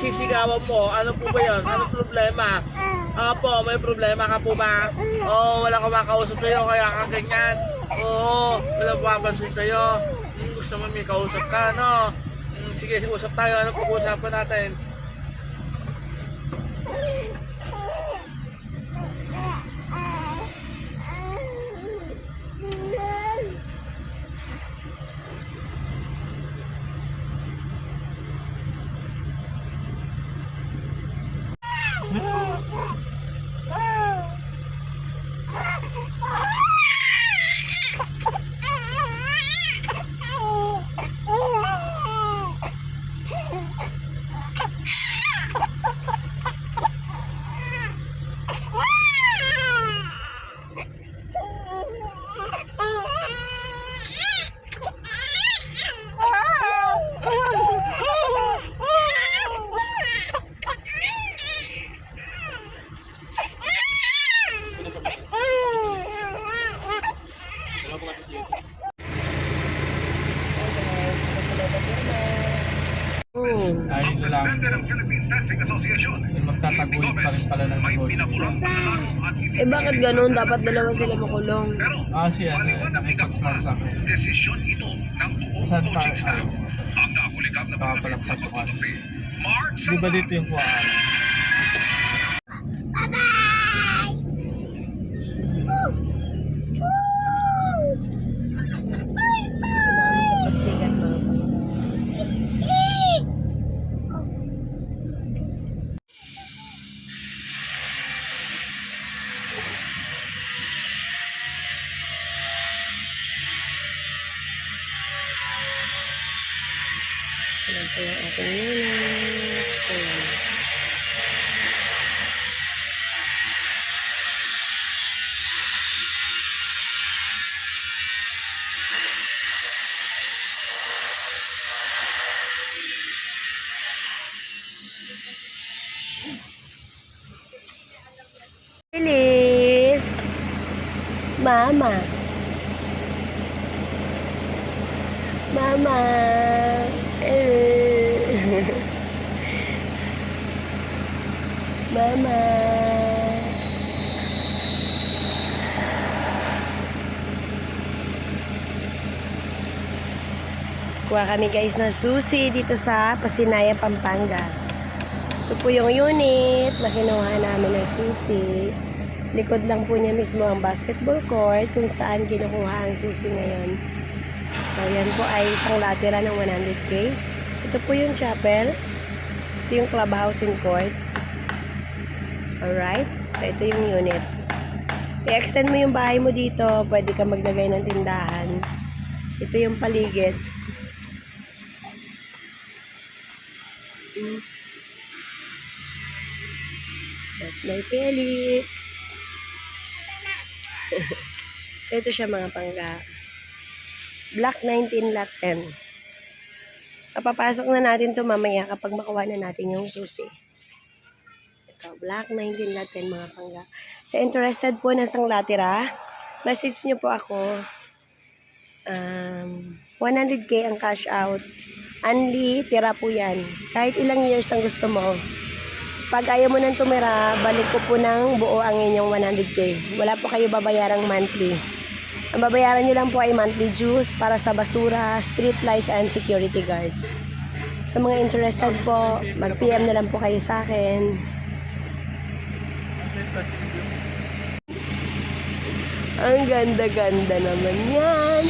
pinagsisigawan mo? Ano po ba yun? Ano problema? Apo, may problema ka po ba? Oo, wala kumakausap sa'yo kaya ka ganyan. Oo, wala pumapansin sa'yo. Gusto mo may kausap ka, no? Sige, usap tayo. Ano pag-uusapan natin? Ayun na lang. Magtataguyod pa rin pala ng negosyo. Eh bakit ganun? Dapat dalawa sila makulong. Kasi nakipag-transact. Saan pa? Papalang pasukan. Di ba dito yung kuhaan? Ito na kami sa pagsikat mga pangga. Ayan po yung ating unit. Ayan. Bilis! Mama! Mama! Mama! Kuha kami guys ng susi dito sa Pasinaya, Pampanga. Ito po yung unit na kinuha namin ng susi. Likod lang po niya mismo ang basketball court kung saan kinukuha ang susi ngayon. So yan po ay isang latira ng 100K. Ito po yung chapel. Ito yung clubhouse and court. Alright? So ito yung unit. I-extend mo yung bahay mo dito. Pwede ka maglagay ng tindahan. Ito yung paligid. That's my Felix. So ito siya mga pangga. Block 19, lot 10. Papapasok na natin to mamaya kapag makuha na natin yung susi. Ito, Block 19, lot 10 mga pangga. Sa interested po na sang latira, message nyo po ako. 100K ang cash out. Only, tira po yan. Kahit ilang years ang gusto mo. Pag ayaw mo nang tumira, balik ko po ng buo ang inyong 100K. Wala po kayo babayarang monthly. Ang babayaran nyo lang po ay monthly dues para sa basura, street lights, and security guards. Sa mga interested po, mag-PM na lang po kayo sa akin. Ang ganda-ganda naman yan.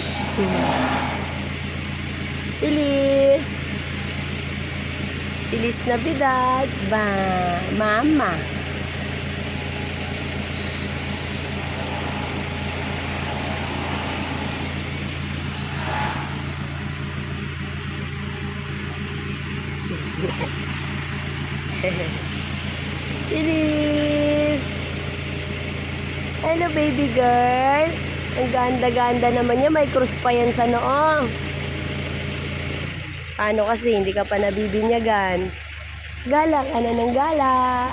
Feliz! Feliz Navidad! Ba, Mama! Feliz! Hello baby girl! Ang ganda-ganda naman niya. May krus pa yan sa noo. Paano kasi hindi ka pa nabibinyagan? Gala ka na ng gala.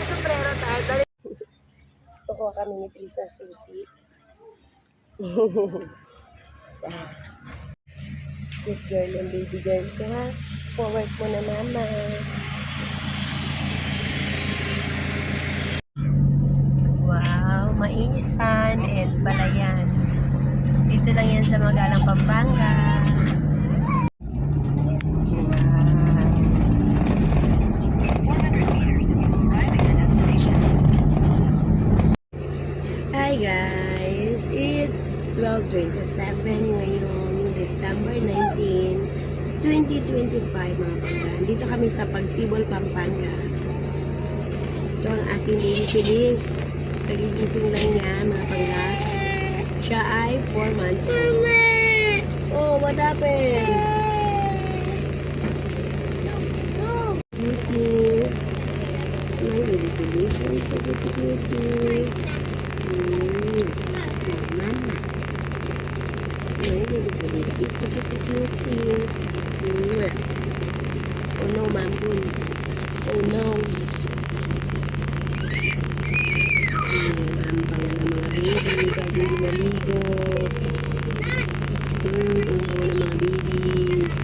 sombrero tayo. Dali. Kukuha kami ni Tris na susi. Sweet girl and baby girl ka, ha? Forward mo na, mama. Wow, mainisan and palayan. Dito lang yan sa Magalang, Pampanga. Hi guys, it's 12:27 ngayong December 19, 2025 mga pangga. Dito kami sa Pagsibol, Pampanga. Ito ang ating baby Feliz. Nagigising lang niya mga pangga. Siya ay 4 months old. Oh, what happened? Cutie. My baby Feliz is so cutie. Mama. My baby Feliz is so cutie. Oh no, ma'am. Oh no. Ang pangal ng mga baby, pwede maligo. Ang pangal ng mga babies.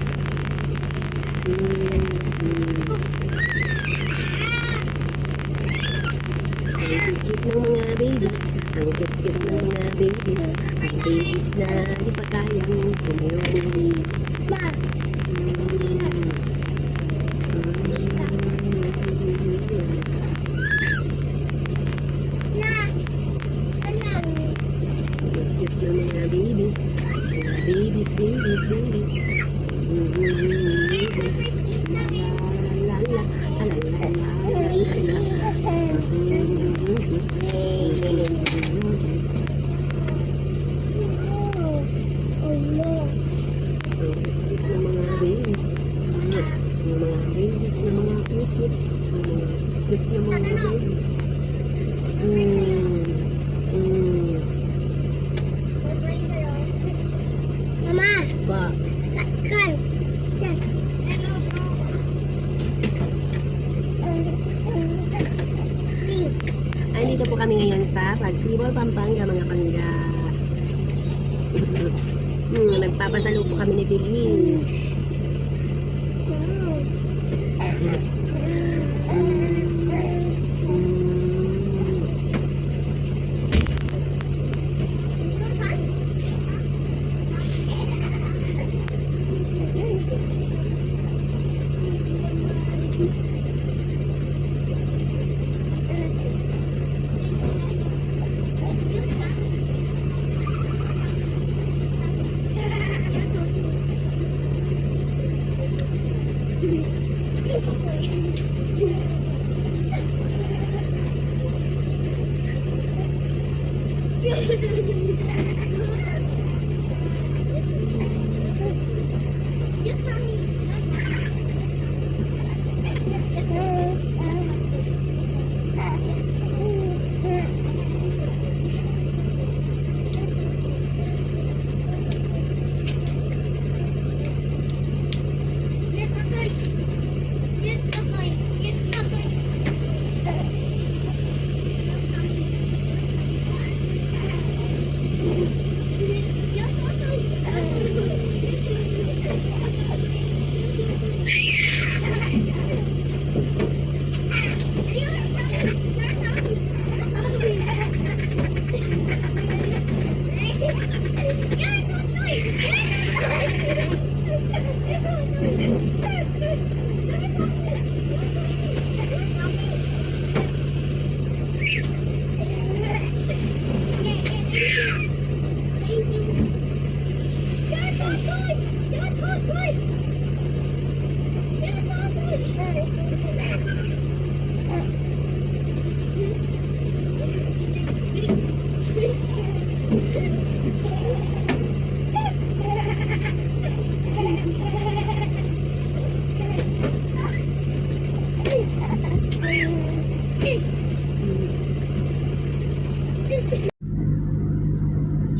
Ang cute ng mga babies. Ang cute ng mga babies. Ang babies na di pa kayang tumayo. Cute na mga babies. Babies. La la Mama, ba? kan. Andito po kami ngayon sa Pagsibol, Pampanga mga pangga. Nagpapasalo po kami ni Feliz.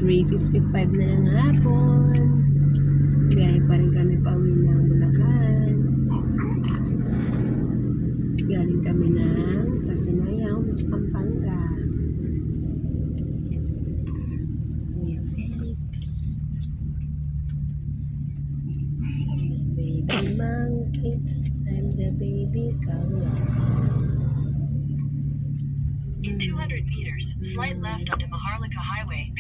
.55 na ng hapon. Biyahe pa rin kami pauwi ng Bulacan. Galing kami ng Pasanayan. Homes, Pampanga. Kuya Felix. Baby monkey, I'm the baby cow. In 200 meters, slide left onto Maharlika Highway,